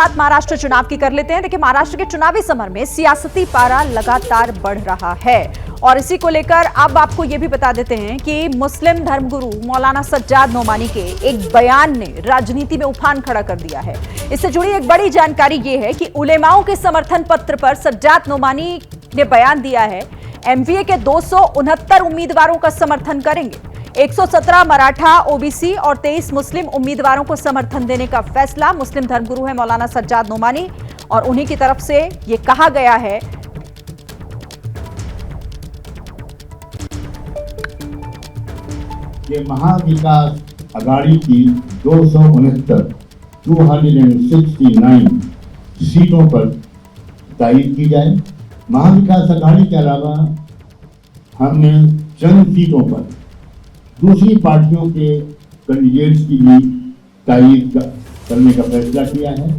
बात महाराष्ट्र चुनाव की कर लेते हैं। देखिए, महाराष्ट्र के चुनावी समर में सियासती पारा लगातार बढ़ रहा है और इसी को लेकर अब आपको यह भी बता देते हैं कि मुस्लिम धर्मगुरु मौलाना सज्जाद नोमानी के एक बयान ने राजनीति में उफान खड़ा कर दिया है। इससे जुड़ी एक बड़ी जानकारी यह है कि उलेमाओं के समर्थन पत्र पर सज्जाद नोमानी ने बयान दिया है, एमवीए के 269 उम्मीदवारों का समर्थन करेंगे। 117 मराठा, ओबीसी और 23 मुस्लिम उम्मीदवारों को समर्थन देने का फैसला। मुस्लिम धर्मगुरु है मौलाना सज्जाद नोमानी और उन्हीं की तरफ से यह कहा गया है कि महाविकास आघाड़ी की 269 सीटों पर तायीद की जाए। महाविकास आघाड़ी के अलावा हमने चंद सीटों पर दूसरी पार्टियों के कैंडिडेट्स की भी तायीद करने का फैसला किया है।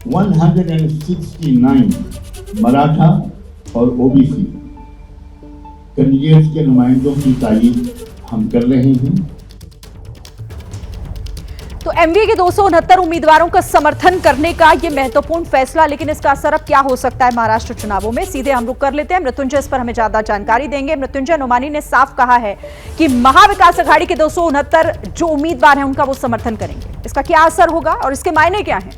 169 मराठा और ओबीसी कैंडिडेट्स के नुमाइंदों की तायीद हम कर रहे हैं। तो एमवीए के 269 उम्मीदवारों का समर्थन करने का यह महत्वपूर्ण फैसला, लेकिन इसका असर अब क्या हो सकता है महाराष्ट्र चुनावों में, सीधे हम रुक कर लेते हैं। मृत्युंजय इस पर हमें ज्यादा जानकारी देंगे। मृत्युंजय, नोमानी ने साफ कहा है कि महाविकास आघाड़ी के 269 जो उम्मीदवार हैं उनका वो समर्थन करेंगे। इसका क्या असर होगा और इसके मायने क्या हैं?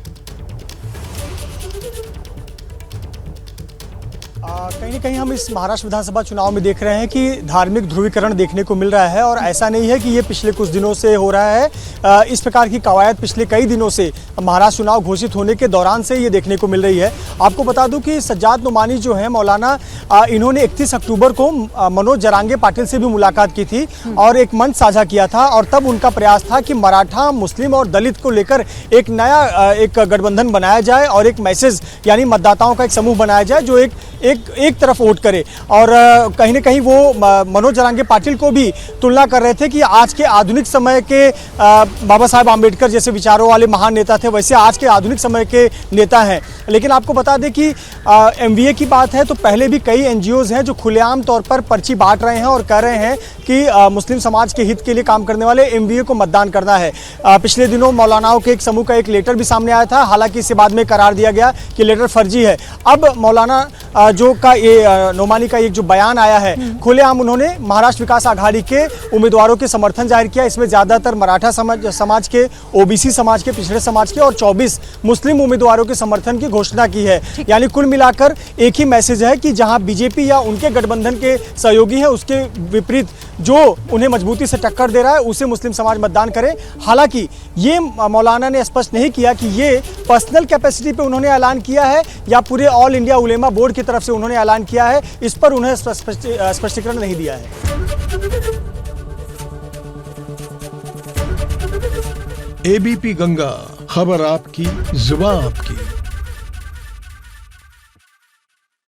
कहीं न कहीं हम इस महाराष्ट्र विधानसभा चुनाव में देख रहे हैं कि धार्मिक ध्रुवीकरण देखने को मिल रहा है और ऐसा नहीं है कि ये पिछले कुछ दिनों से हो रहा है। इस प्रकार की कवायद पिछले कई दिनों से महाराष्ट्र चुनाव घोषित होने के दौरान से ये देखने को मिल रही है। आपको बता दूं कि सज्जाद नोमानी जो है मौलाना, इन्होंने 31 अक्टूबर को मनोज जरांगे पाटिल से भी मुलाकात की थी और एक मंच साझा किया था और तब उनका प्रयास था कि मराठा, मुस्लिम और दलित को लेकर एक नया एक गठबंधन बनाया जाए और एक मैसेज यानी मतदाताओं का एक समूह बनाया जाए जो एक तरफ वोट करे। और कहीं न कहीं वो मनोज जरांगे पाटिल को भी तुलना कर रहे थे कि आज के आधुनिक समय के बाबा साहब आम्बेडकर जैसे विचारों वाले महान नेता थे, वैसे आज के आधुनिक समय के नेता हैं। लेकिन आपको बता दें कि एमवीए की बात है तो पहले भी कई एनजीओज हैं जो खुलेआम तौर पर पर्ची बांट रहे हैं और कह रहे हैं कि मुस्लिम समाज के हित के लिए काम करने वाले एमवीए को मतदान करना है। पिछले दिनों मौलानाओं के एक समूह का एक लेटर भी सामने आया था, हालांकि इसे बाद में करार दिया गया कि लेटर फर्जी है। अब मौलाना जो का ये नोमानी का एक जो बयान आया है, खुलेआम उन्होंने महाराष्ट्र विकास आघाड़ी के उम्मीदवारों के समर्थन जाहिर किया। इसमें ज्यादातर मराठा समाज के, ओबीसी समाज के, पिछड़े समाज के और 24 मुस्लिम उम्मीदवारों के समर्थन की घोषणा की है। यानी कुल मिलाकर एक ही मैसेज है कि जहां बीजेपी या उनके गठबंधन के सहयोगी हैं उसके विपरीत जो उन्हें मजबूती से टक्कर दे रहा है उसे मुस्लिम समाज मतदान करे। हालांकि ये मौलाना ने स्पष्ट नहीं किया कि ये पर्सनल कैपेसिटी पे उन्होंने ऐलान किया है या पूरे ऑल इंडिया उलेमा बोर्ड की तरफ से उन्होंने ऐलान किया है। इस पर उन्हें स्पष्टीकरण नहीं दिया है। एबीपी गंगा, खबर आपकी, जुबान आपकी।